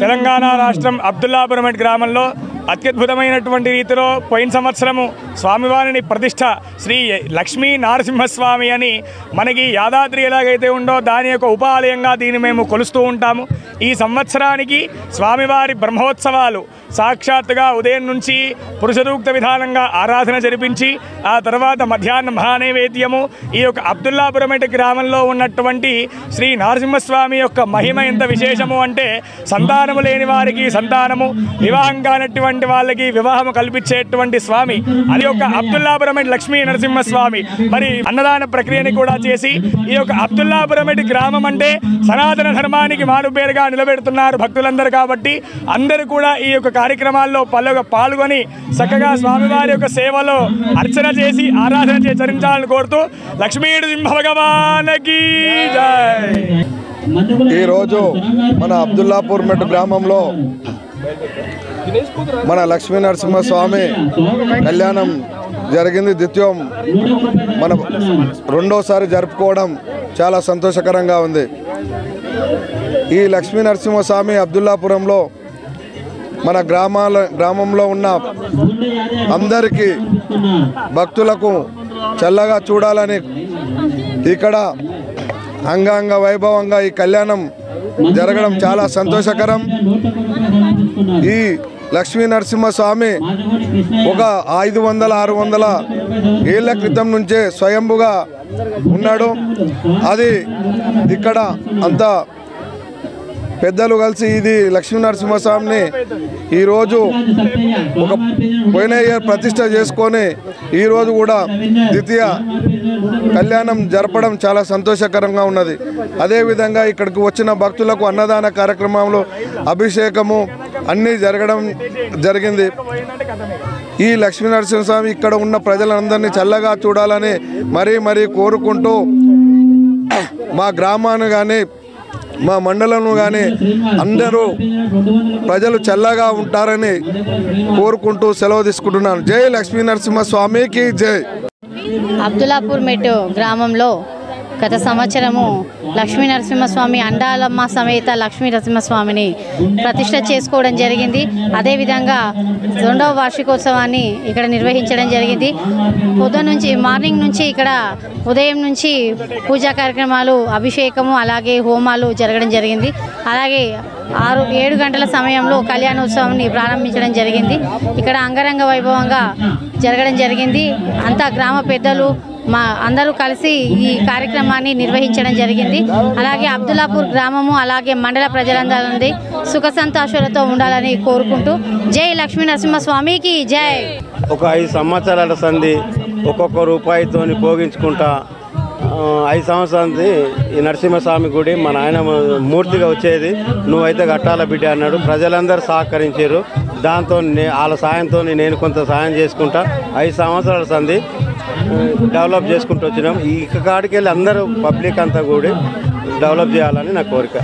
తెలంగాణ రాష్ట్రం అబ్దుల్లాపురం గ్రామంలో అత్యద్భుతమైనటువంటి రీతిలో పోయిన సంవత్సరము స్వామివారిని ప్రతిష్ట శ్రీ లక్ష్మీ నరసింహస్వామి అని మనకి యాదాద్రి ఎలాగైతే ఉందో దాని యొక్క ఉపాలయంగా దీన్ని మేము కొలుస్తూ ఉంటాము. ఈ సంవత్సరానికి స్వామివారి బ్రహ్మోత్సవాలు సాక్షాత్తుగా ఉదయం నుంచి పురుషదూక్త విధానంగా ఆరాధన జరిపించి ఆ తర్వాత మధ్యాహ్నం మహానైవేద్యము ఈ యొక్క అబ్దుల్లాపురం గ్రామంలో ఉన్నటువంటి శ్రీ నరసింహస్వామి యొక్క మహిమ ఎంత విశేషము అంటే సంతానము లేని వారికి సంతానము, వివాహం కానటువంటి వాళ్ళకి వివాహము కల్పించేటువంటి స్వామి అది యొక్క అబ్దుల్లాపురం లక్ష్మీ నరసింహస్వామి. మరి అన్నదాన ప్రక్రియని కూడా చేసి ఈ యొక్క అబ్దుల్లాపురం గ్రామం అంటే సనాతన ధర్మానికి మారుపేరుగా నిలబెడుతున్నారు భక్తులందరూ. కాబట్టి అందరూ కూడా ఈ యొక్క కార్యక్రమాల్లో పాల్గొని చక్కగా స్వామివారి యొక్క సేవలో అర్చన చేసి ఆరాధన చేసి చరించాలని కోరుతూ లక్ష్మీ నరసింహ భగవానికి జై. ఈరోజు మన అబ్దుల్లాపూర్ మెట్ గ్రామంలో మన లక్ష్మీ నరసింహస్వామి కళ్యాణం జరిగింది. ద్వితీయం మన రెండోసారి జరుపుకోవడం చాలా సంతోషకరంగా ఉంది. ఈ లక్ష్మీ నరసింహస్వామి అబ్దుల్లాపురంలో మన గ్రామంలో ఉన్న అందరికీ భక్తులకు చల్లగా చూడాలని ఇక్కడ అంగంగ వైభవంగా ఈ కళ్యాణం జరగడం చాలా సంతోషకరం. ఈ లక్ష్మీ నరసింహస్వామి ఒక 500-600 ఏళ్ల క్రితం నుంచే స్వయంభుగా ఉన్నాడు. అది ఇక్కడ అంతా పెద్దలు కలిసి ఇది లక్ష్మీ నరసింహస్వామిని ఈరోజు ఒక పోయిన ఇయర్ ప్రతిష్ట చేసుకొని ఈరోజు కూడా ద్వితీయ కళ్యాణం జరపడం చాలా సంతోషకరంగా ఉన్నది. అదేవిధంగా ఇక్కడికి వచ్చిన భక్తులకు అన్నదాన కార్యక్రమంలో అభిషేకము అన్నీ జరగడం జరిగింది. ఈ లక్ష్మీ నరసింహస్వామి ఇక్కడ ఉన్న ప్రజలందరినీ చల్లగా చూడాలని మరీ కోరుకుంటూ మా గ్రామాన్ని కానీ మా మండలంలో కానీ అందరూ ప్రజలు చల్లగా ఉంటారని కోరుకుంటూ సెలవు తీసుకుంటున్నాను. జై లక్ష్మీ నరసింహస్వామికి జై. అబ్దుల్లాపూర్ మెట్టు గ్రామంలో గత సంవత్సరము లక్ష్మీ నరసింహస్వామి అండాలమ్మ సమేత లక్ష్మీ నరసింహస్వామిని ప్రతిష్ట చేసుకోవడం జరిగింది. అదేవిధంగా 2వ వార్షికోత్సవాన్ని ఇక్కడ నిర్వహించడం జరిగింది. మార్నింగ్ నుంచి ఇక్కడ ఉదయం నుంచి పూజా కార్యక్రమాలు, అభిషేకము, అలాగే హోమాలు జరగడం జరిగింది. అలాగే 6-7 గంటల సమయంలో కళ్యాణోత్సవాన్ని ప్రారంభించడం జరిగింది. ఇక్కడ అంగరంగ వైభవంగా జరగడం జరిగింది. అంతా గ్రామ పెద్దలు అందరూ కలిసి ఈ కార్యక్రమాన్ని నిర్వహించడం జరిగింది. అలాగే అబ్దుల్లాపూర్ గ్రామము అలాగే మండల ప్రజలందరి సుఖ సంతోషాలతో ఉండాలని కోరుకుంటూ జై లక్ష్మీ నరసింహస్వామికి జై. ఒక 5 సంవత్సరాల సంధి ఒక్కొక్క రూపాయితో పోగించుకుంటా 5 సంవత్సరాలది ఈ నరసింహస్వామి గుడి మా నాయన మూర్తిగా వచ్చేది. నువ్వైతే కట్టాల బిడ్డ అన్నాడు. ప్రజలందరూ సహకరించారు. దాంతో వాళ్ళ సాయంతో నేను కొంత సాయం చేసుకుంటా 5 సంవత్సరాల సంధి డెవలప్ చేసుకుంటూ వచ్చినాం. ఈ కాడికి వెళ్ళి అందరూ పబ్లిక్ అంతా కూడా డెవలప్ చేయాలని నా కోరిక.